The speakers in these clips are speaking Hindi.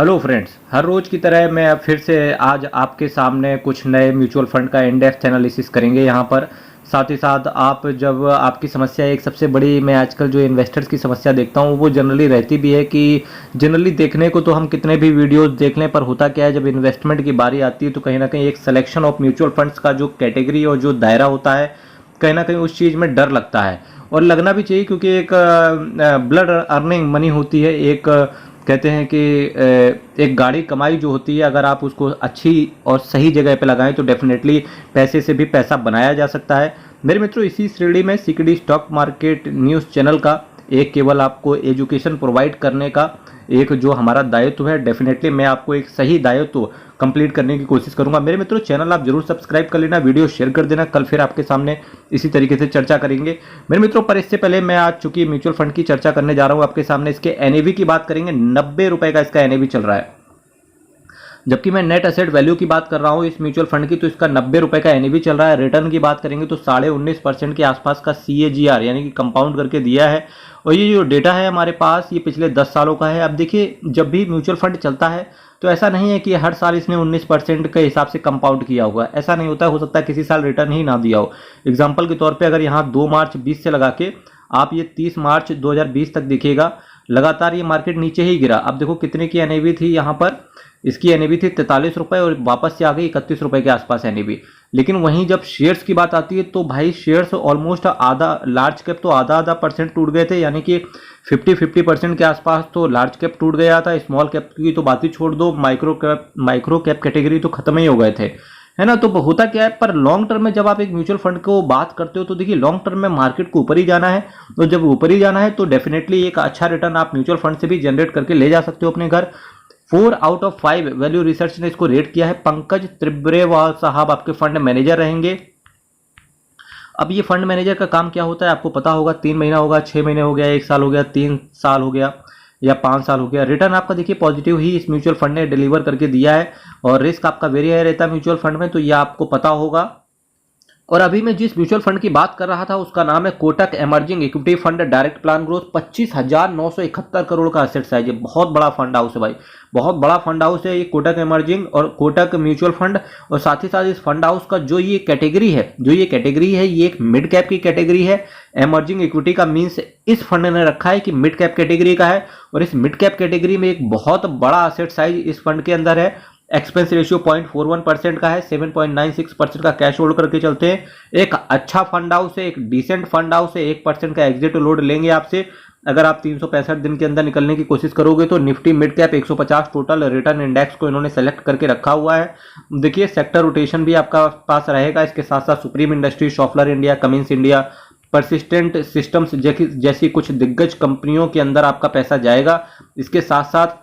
हेलो फ्रेंड्स, हर रोज़ की तरह मैं अब फिर से आज आपके सामने कुछ नए म्यूचुअल फंड का इन डेप्थ एनालिसिस करेंगे यहाँ पर। साथ ही साथ आप जब आपकी समस्या एक सबसे बड़ी मैं आजकल जो इन्वेस्टर्स की समस्या देखता हूँ वो जनरली रहती भी है कि जनरली देखने को तो हम कितने भी वीडियोस देख लें, पर होता क्या है जब इन्वेस्टमेंट की बारी आती है तो कहीं ना कहीं एक सिलेक्शन ऑफ म्यूचुअल फंड्स का जो कैटेगरी और जो दायरा होता है कहीं ना कहीं उस चीज़ में डर लगता है। और लगना भी चाहिए क्योंकि एक ब्लड अर्निंग मनी होती है, एक कहते हैं कि एक गाड़ी कमाई जो होती है अगर आप उसको अच्छी और सही जगह पे लगाएं तो डेफिनेटली पैसे से भी पैसा बनाया जा सकता है। मेरे मित्रों, इसी श्रेणी में CKD stock market news channel का एक केवल आपको एजुकेशन प्रोवाइड करने का एक जो हमारा दायित्व है, डेफिनेटली मैं आपको एक सही दायित्व कंप्लीट करने की कोशिश करूंगा। मेरे मित्रों, चैनल आप जरूर सब्सक्राइब कर लेना, वीडियो शेयर कर देना। कल फिर आपके सामने इसी तरीके से चर्चा करेंगे मेरे मित्रों। पर इससे पहले मैं आज चूंकि म्यूचुअल फंड की चर्चा करने जा रहा हूं आपके सामने, इसके एनएवी की बात करेंगे। 90 रुपए का इसका एनएवी चल रहा है, जबकि मैं नेट एसेट वैल्यू की बात कर रहा हूं इस म्यूचुअल फंड की, तो इसका 90 रुपए का एनएवी चल रहा है। रिटर्न की बात करेंगे तो 19.5% के आसपास का CAGR यानी कि कंपाउंड करके दिया है। और ये जो डेटा है हमारे पास ये पिछले 10 सालों का है। अब देखिए, जब भी म्यूचुअल फंड चलता है तो ऐसा नहीं है कि हर साल इसने 19% के हिसाब से कंपाउंड किया होगा, ऐसा नहीं होता है। हो सकता है किसी साल रिटर्न ही ना दिया हो। एग्जाम्पल के तौर पर अगर यहाँ 2 मार्च 20 से लगा के आप ये 30 मार्च 2020 तक देखिएगा, लगातार ये मार्केट नीचे ही गिरा। अब देखो कितने की एनएवी थी यहाँ पर, इसकी एनएवी थी 43 रुपए और वापस से आ गई 31 रुपए के आसपास एनएवी। लेकिन वहीं जब शेयर्स की बात आती है तो भाई शेयर्स ऑलमोस्ट आधा, लार्ज कैप तो आधा परसेंट टूट गए थे, यानी कि 50% के आसपास तो लार्ज कैप टूट गया था। स्मॉल कैप की तो बात ही छोड़ दो, माइक्रो कैप कैटेगरी तो खत्म ही हो गए थे, है ना। तो होता क्या है, पर लॉन्ग टर्म में जब आप एक म्यूचुअल फंड को बात करते हो तो देखिए लॉन्ग टर्म में मार्केट को ऊपर ही जाना है। तो जब ऊपर ही जाना है तो डेफिनेटली एक अच्छा रिटर्न आप म्यूचुअल फंड से भी जनरेट करके ले जा सकते हो अपने घर। 4 आउट ऑफ 5 वैल्यू रिसर्च ने इसको रेट किया है। पंकज त्रिब्रेवाल साहब आपके फंड मैनेजर रहेंगे। अब ये फंड मैनेजर का काम क्या होता है आपको पता होगा। 3 महीना होगा, 6 महीने हो गया, 1 साल हो गया, 3 साल हो गया या 5 साल हो गया, रिटर्न आपका देखिए पॉजिटिव ही इस म्यूचुअल फंड ने डिलीवर करके दिया है। और रिस्क आपका वेरी हाई रहता है म्यूचुअल फंड में, तो ये आपको पता होगा। और अभी मैं जिस म्यूचुअल फंड की बात कर रहा था उसका नाम है Kotak emerging equity fund direct plan growth. 25,971 crore का एसेट साइज है, बहुत बड़ा फंड हाउस है भाई, बहुत बड़ा फंड हाउस है ये कोटक इमर्जिंग और कोटक म्यूचुअल फंड। और साथ ही साथ इस फंड हाउस का जो ये कैटेगरी है ये एक मिड कैप की कैटेगरी है। इमर्जिंग इक्विटी का मीन्स इस फंड ने रखा है कि मिड कैप कैटेगरी का है, और इस मिड कैप कैटेगरी में एक बहुत बड़ा एसेट साइज इस फंड के अंदर है। एक्सपेंस रेशियो 0.41% का है, 7.96% का कैश होल्ड करके चलते हैं। एक अच्छा फंड हाउस है, एक डिसेंट फंड हाउस है। 1% का एग्जिट लोड लेंगे आपसे अगर आप 365 दिन के अंदर निकलने की कोशिश करोगे तो। Nifty mid cap 150 total return index को इन्होंने सेलेक्ट करके रखा हुआ है। देखिए सेक्टर रोटेशन भी आपका पास रहेगा। इसके साथ साथ supreme industry, Schaeffler India, Cummins India, persistent systems जैसी कुछ दिग्गज कंपनियों के अंदर आपका पैसा जाएगा। इसके साथ साथ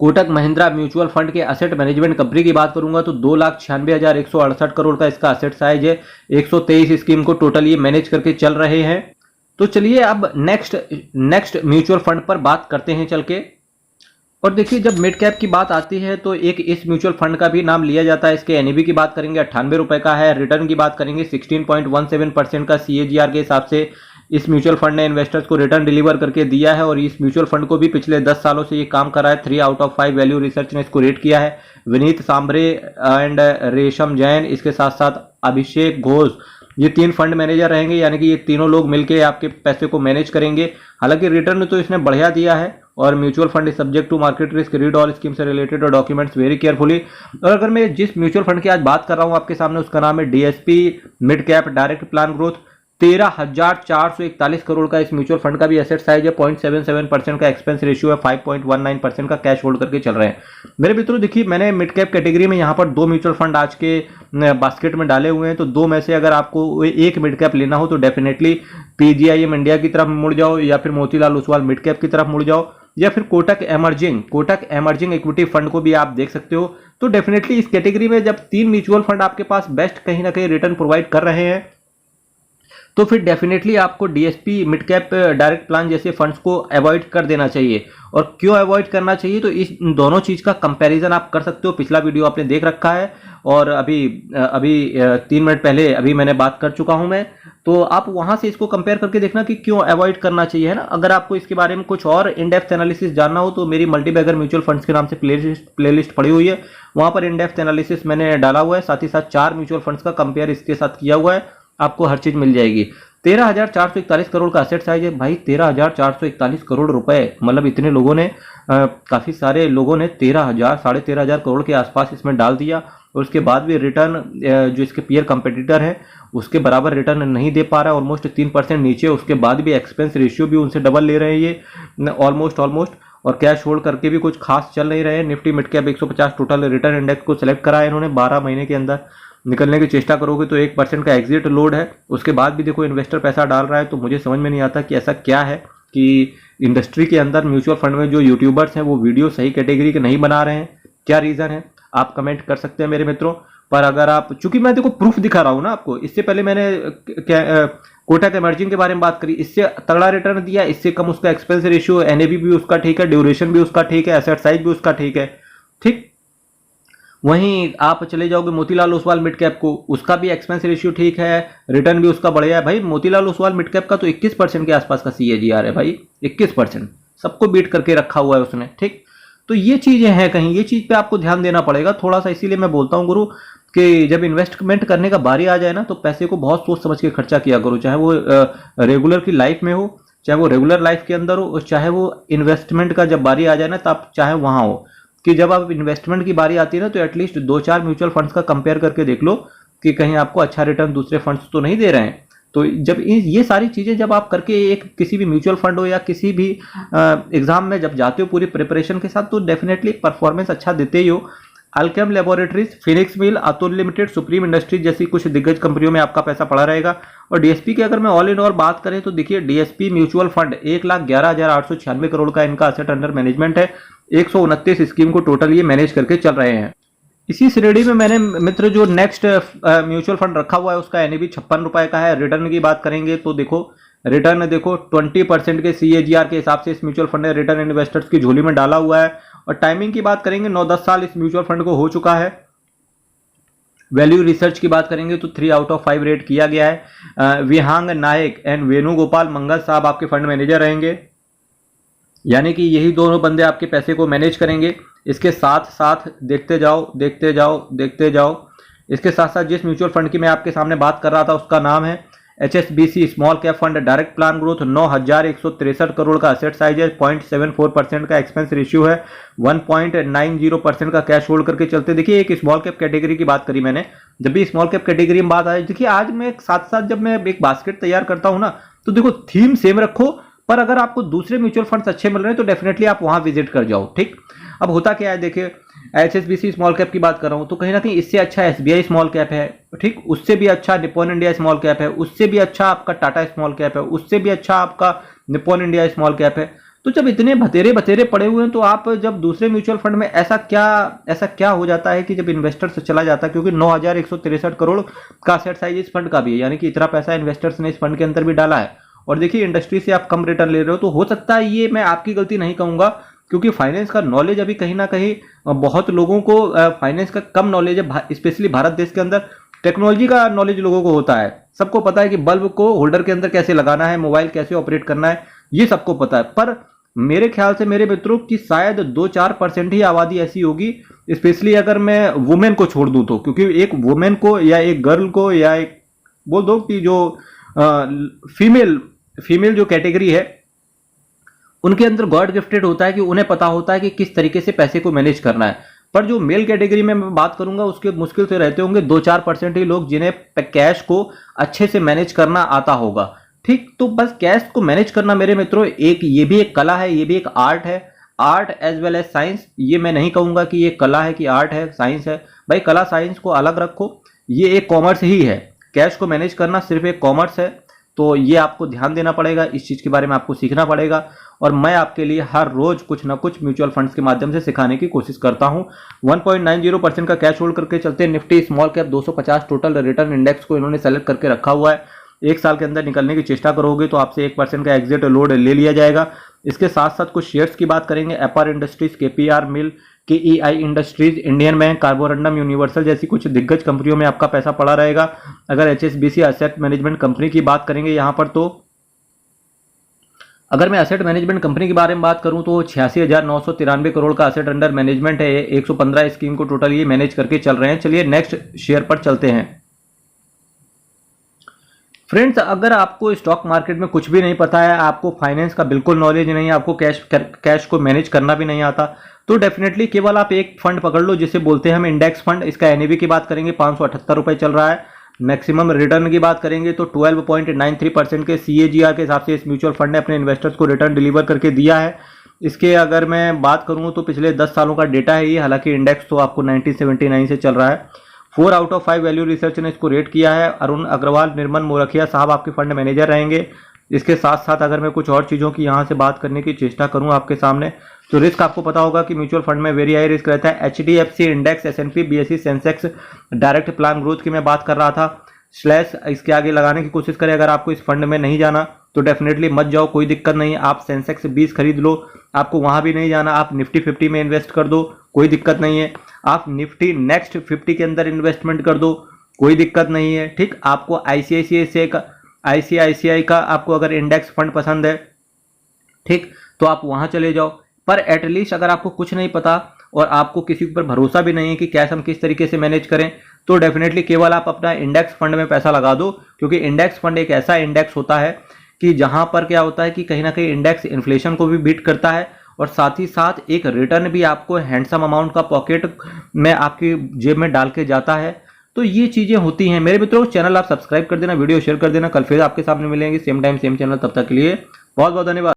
कोटक महिंद्रा म्यूचुअल फंड के एसेट मैनेजमेंट कंपनी की बात करूंगा तो 2,96,168 करोड़ का इसका एसेट साइज है। 123 स्कीम को टोटल ये मैनेज करके चल रहे हैं। तो चलिए अब नेक्स्ट म्यूचुअल फंड पर बात करते हैं चल के। और देखिए जब मिड कैप की बात आती है तो एक इस म्यूचुअल फंड का भी नाम लिया जाता है। इसके एनएवी की बात करेंगे 98 रुपए का है। रिटर्न की बात करेंगे 16.17% का CAGR के हिसाब से इस म्यूचुअल फंड ने इन्वेस्टर्स को रिटर्न डिलीवर करके दिया है। और इस म्यूचुअल फंड को भी पिछले 10 सालों से ये काम कर रहा है। 3 आउट ऑफ 5 वैल्यू रिसर्च ने इसको रेट किया है। विनीत सांबरे एंड रेशम जैन, इसके साथ साथ अभिषेक घोष, ये 3 फंड मैनेजर रहेंगे, यानी कि ये तीनों लोग मिलकर आपके पैसे को मैनेज करेंगे। हालांकि रिटर्न तो इसने बढ़िया दिया है। और mutual fund is subject to market risk, read all scheme से रिलेटेड और डॉक्यूमेंट्स वेरी केयरफुली। और अगर मैं जिस म्यूचुअल फंड की आज बात कर रहा हूं आपके सामने उसका नाम है DSP mid cap direct plan growth. 13,441 crore का इस म्यूचुअल फंड का भी एसेट साइज है। 0.77% का एक्सपेंस रेशियो है। 5.19% का कैश होल्ड करके चल रहे हैं। मेरे मित्रों देखिए मैंने मिड कैप कैटेगरी में यहाँ पर 2 म्यूचुअल फंड आज के बास्केट में डाले हुए हैं। तो 2 में से अगर आपको एक मिड कैप लेना हो तो डेफिनेटली PGIM इंडिया की तरफ मुड़ जाओ, या फिर मोतीलाल ओसवाल मिड कैप की तरफ मुड़ जाओ, या फिर कोटक इमर्जिंग इक्विटी फंड को भी आप देख सकते हो। तो डेफिनेटली इस कैटेगरी में जब 3 म्यूचुअल फंड आपके पास बेस्ट कहीं ना कहीं रिटर्न प्रोवाइड कर रहे हैं तो फिर डेफिनेटली आपको DSP mid cap direct plan जैसे फंड्स को अवॉइड कर देना चाहिए। और क्यों अवॉइड करना चाहिए, तो इस दोनों चीज का कंपैरिजन आप कर सकते हो। पिछला वीडियो आपने देख रखा है और अभी 3 मिनट पहले अभी मैंने बात कर चुका हूं मैं। तो तो आप वहां से इसको कंपेयर करके देखना कि क्यों अवॉइड करना चाहिए, है ना। अगर आपको इसके बारे में कुछ और इन डेप्थ एनालिसिस जानना हो तो मेरी मल्टीबैगर म्यूचुअल फंड्स के नाम से प्लेलिस्ट पड़ी हुई है, वहां पर इन डेप्थ एनालिसिस मैंने डाला हुआ है। साथ ही साथ 4 म्यूचुअल फंड्स का कंपेयर इसके साथ किया हुआ है, आपको हर चीज मिल जाएगी। 13,441 करोड़ का असेट साइज है भाई, 13,441 करोड़ रुपए, मतलब इतने लोगों ने काफी सारे लोगों ने 13,000 साढ़े 13,000 करोड़ के आसपास इसमें डाल दिया, और उसके बाद भी रिटर्न जो इसके पीयर कंपटीटर है उसके बराबर रिटर्न नहीं दे पा रहा है, ऑलमोस्ट 3% नीचे। उसके बाद भी एक्सपेंस रेशियो भी उनसे डबल ले रहे हैं ये ऑलमोस्ट, और कैश होल्ड करके भी कुछ खास चल नहीं रहे हैं। Nifty mid cap 150 total return index को सिलेक्ट करा है इन्होंने, 12 महीने के अंदर निकलने की चेष्टा करोगे तो 1% का एग्जिट लोड है। उसके बाद भी देखो इन्वेस्टर पैसा डाल रहा है, तो मुझे समझ में नहीं आता कि ऐसा क्या है कि इंडस्ट्री के अंदर म्यूचुअल फंड में जो यूट्यूबर्स हैं वो वीडियो सही कैटेगरी के नहीं बना रहे हैं, क्या रीजन है आप कमेंट कर सकते हैं मेरे मित्रों। पर अगर आप, चूंकि मैं देखो प्रूफ दिखा रहा हूं ना आपको, इससे पहले मैंने कोटक इमर्जिंग के बारे में बात करी, इससे तगड़ा रिटर्न दिया, इससे कम उसका एक्सपेंस रेशियो, एनएवी भी उसका ठीक है, ड्यूरेशन भी उसका ठीक है, एसेट साइज भी उसका ठीक है, ठीक। वहीं आप चले जाओगे मोतीलाल ओसवाल मिड कैप को, उसका भी एक्सपेंस रेशियो ठीक है, रिटर्न भी उसका बढ़िया है भाई। मोतीलाल ओसवाल मिड कैप का तो 21% के आसपास का CAGR है भाई, 21%, सबको बीट करके रखा हुआ है उसने, ठीक। तो ये चीजें हैं, कहीं ये चीज पे आपको ध्यान देना पड़ेगा थोड़ा सा। इसीलिए मैं बोलता हूँ गुरु कि जब इन्वेस्टमेंट करने का बारी आ जाए ना तो पैसे को बहुत सोच समझ के खर्चा किया करो, चाहे वो रेगुलर की लाइफ में हो, चाहे वो रेगुलर लाइफ के अंदर हो, और चाहे वो इन्वेस्टमेंट का जब बारी आ जाए ना तब चाहे वहां हो, कि जब आप इन्वेस्टमेंट की बारी आती है ना तो एटलीस्ट 2-4 म्यूचुअल फंड्स का कंपेयर करके देख लो कि कहीं आपको अच्छा रिटर्न दूसरे फंड्स तो नहीं दे रहे हैं। तो जब ये सारी चीजें जब आप करके एक किसी भी म्यूचुअल फंड हो या किसी भी एग्जाम में जब जाते हो पूरी प्रिपरेशन के साथ, तो डेफिनेटली परफॉर्मेंस अच्छा देते ही हो। अल्केम लेबोरेटरीज, फिनिक्स मिल, अतुल लिमिटेड, सुप्रीम इंडस्ट्रीज जैसी कुछ दिग्गज कंपनियों में आपका पैसा पड़ा रहेगा। और डीएसपी की अगर मैं ऑल इन ऑल बात करें तो देखिए डीएसपी म्यूचुअल फंड 1,11,896 करोड़ का इनका असेट अंडर मैनेजमेंट है, 129 स्कीम को टोटल ये मैनेज करके चल रहे हैं। इसी श्रेणी में मैंने मित्र जो नेक्स्ट म्यूचुअल फंड रखा हुआ है उसका एनएवी 56 रुपए का है। रिटर्न की बात करेंगे तो देखो रिटर्न देखो 20% के CAGR के हिसाब से इस म्यूचुअल फंड ने रिटर्न इन्वेस्टर्स की झोली में डाला हुआ है। और टाइमिंग की बात करेंगे 9-10 साल इस म्यूचुअल फंड को हो चुका है। वैल्यू रिसर्च की बात करेंगे तो 3 आउट ऑफ 5 रेट किया गया है। विहांग नायक एंड वेणुगोपाल मंगल साहब आपके फंड मैनेजर रहेंगे, यानी कि यही दोनों बंदे आपके पैसे को मैनेज करेंगे। इसके साथ साथ देखते जाओ इसके साथ साथ जिस म्यूचुअल फंड की मैं आपके सामने बात कर रहा था उसका नाम है HSBC small cap fund direct plan growth, 9,163 crore का असेट साइज है, 0.74% का एक्सपेंस रेशियो है, 1.90% का कैश होल्ड करके चलते। देखिए एक स्मॉल कैप कैटेगरी की बात करी मैंने, जब भी स्मॉल कैप कैटेगरी में बात आई, देखिए आज मैं साथ साथ जब मैं एक बास्केट तैयार करता हूं ना तो देखो थीम सेम रखो, पर अगर आपको दूसरे म्यूचुअल फंड्स अच्छे मिल रहे हैं तो डेफिनेटली आप वहां विजिट कर जाओ, ठीक। अब होता क्या है, देखिए HSBC स्मॉल कैप की बात कर रहा हूं तो कहीं ना कहीं इससे अच्छा SBI स्मॉल कैप है, ठीक, उससे भी अच्छा निप्पॉन इंडिया स्मॉल कैप है, उससे भी अच्छा आपका टाटा स्मॉल कैप है, उससे भी अच्छा आपका निप्पॉन इंडिया स्मॉल कैप है। तो जब इतने भतेरे भतेरे पड़े हुए हैं तो आप जब दूसरे म्यूचुअल फंड में ऐसा क्या हो जाता है कि जब इन्वेस्टर से चला जाता है, क्योंकि 9,163 करोड़ का सेट साइज इस फंड का भी है, यानी कि इतना पैसा इन्वेस्टर्स ने इस फंड के अंदर भी डाला है। और देखिए इंडस्ट्री से आप कम रिटर्न ले रहे हो तो हो सकता है ये मैं आपकी गलती नहीं कहूंगा, क्योंकि फाइनेंस का नॉलेज अभी कहीं ना कहीं बहुत लोगों को फाइनेंस का कम नॉलेज है, स्पेशली भारत देश के अंदर। टेक्नोलॉजी का नॉलेज लोगों को होता है, सबको पता है कि बल्ब को होल्डर के अंदर कैसे लगाना है, मोबाइल कैसे ऑपरेट करना है, ये सबको पता है। पर मेरे ख्याल से मेरे मित्रों की शायद 2-4% ही आबादी ऐसी होगी, स्पेशली अगर मैं वुमेन को छोड़ दूं तो, क्योंकि एक वुमेन को या एक गर्ल को या एक बोल दो कि जो फीमेल जो कैटेगरी है उनके अंदर गॉड गिफ्टेड होता है कि उन्हें पता होता है कि किस तरीके से पैसे को मैनेज करना है। पर जो मेल कैटेगरी में मैं बात करूंगा उसके मुश्किल से रहते होंगे 2-4% ही लोग जिन्हें कैश को अच्छे से मैनेज करना आता होगा, ठीक। तो बस कैश को मैनेज करना मेरे मित्रों ये भी एक कला है, ये भी एक आर्ट है, art as well as science. ये मैं नहीं कहूंगा कि ये कला है कि आर्ट है साइंस है, भाई कला साइंस को अलग रखो, ये एक कॉमर्स ही है। कैश को मैनेज करना सिर्फ एक कॉमर्स है, तो ये आपको ध्यान देना पड़ेगा, इस चीज के बारे में आपको सीखना पड़ेगा। और मैं आपके लिए हर रोज कुछ ना कुछ म्यूचुअल फंड्स के माध्यम से सिखाने की कोशिश करता हूं। 1.90% का कैश होल्ड करके चलते। Nifty small cap 250 total return index को इन्होंने सेलेक्ट करके रखा हुआ है। 1 साल के अंदर निकलने की चेष्टा करोगे तो आपसे 1% का एग्जिट लोड ले लिया जाएगा। इसके साथ साथ कुछ शेयर्स की बात करेंगे। Apar Industries, KPR Mill, KEI Industries, Indian Bank, Carborundum, Universal जैसी कुछ दिग्गज कंपनियों में आपका पैसा पड़ा रहेगा। अगर एचएसबीसी एसेट मैनेजमेंट कंपनी की बात करेंगे यहाँ पर, तो अगर मैं असेट मैनेजमेंट कंपनी के बारे में बात करूं तो 86,993 करोड़ का असेट अंडर मैनेजमेंट है। 115 स्कीम को टोटल ये मैनेज करके चल रहे हैं। चलिए नेक्स्ट शेयर पर चलते हैं। फ्रेंड्स, अगर आपको स्टॉक मार्केट में कुछ भी नहीं पता है, आपको फाइनेंस का बिल्कुल नॉलेज नहीं है, आपको कैश को मैनेज करना भी नहीं आता, तो डेफिनेटली केवल आप एक फंड पकड़ लो जिसे बोलते हैं हम इंडेक्स फंड। इसका एनएवी की बात करेंगे 578 रुपए चल रहा है। मैक्सिमम रिटर्न की बात करेंगे तो 12.93% के CAGR के हिसाब से इस म्यूचुअल फंड ने अपने इन्वेस्टर्स को रिटर्न डिलीवर करके दिया है। इसके अगर मैं बात करूं तो पिछले 10 सालों का डेटा है ये, हालांकि इंडेक्स तो आपको 1979 से चल रहा है। 4 आउट ऑफ 5 वैल्यू रिसर्च ने इसको रेट किया है। अरुण अग्रवाल, निर्मल मोरखिया साहब आपके फंड मैनेजर रहेंगे। इसके साथ साथ अगर मैं कुछ और चीज़ों की यहाँ से बात करने की चेष्टा करूँ आपके सामने, तो रिस्क आपको पता होगा कि म्यूचुअल फंड में वेरी हाई रिस्क रहता है। HDFC index, S&P, BSE, Sensex, direct plan growth की मैं बात कर रहा था। स्लैश इसके आगे लगाने की कोशिश करें। अगर आपको इस फंड में नहीं जाना तो डेफिनेटली मत जाओ, कोई दिक्कत नहीं है। आप सेंसेक्स 20 खरीद लो, आपको वहां भी नहीं जाना, आप निफ्टी 50 में इन्वेस्ट कर दो, कोई दिक्कत नहीं है। आप निफ्टी नेक्स्ट 50 के अंदर इन्वेस्टमेंट कर दो, कोई दिक्कत नहीं है। ठीक, आपको ICICI का आपको अगर इंडेक्स फंड पसंद है, ठीक, तो आप वहां चले जाओ। पर एटलीस्ट अगर आपको कुछ नहीं पता और आपको किसी पर भरोसा भी नहीं है कि कैश हम किस तरीके से मैनेज करें, तो डेफिनेटली केवल आप अपना इंडेक्स फंड में पैसा लगा दो, क्योंकि इंडेक्स फंड एक ऐसा इंडेक्स होता है कि जहां पर क्या होता है कि कहीं ना कहीं इंडेक्स इन्फ्लेशन को भी बीट करता है और साथ ही साथ एक रिटर्न भी आपको हैंडसम अमाउंट का पॉकेट में आपकी जेब में डाल के जाता है। तो ये चीजें होती हैं मेरे मित्रों। चैनल आप सब्सक्राइब कर देना, वीडियो शेयर कर देना। कल फिर आपके सामने मिलेंगे सेम टाइम सेम चैनल। तब तक के लिए बहुत बहुत धन्यवाद।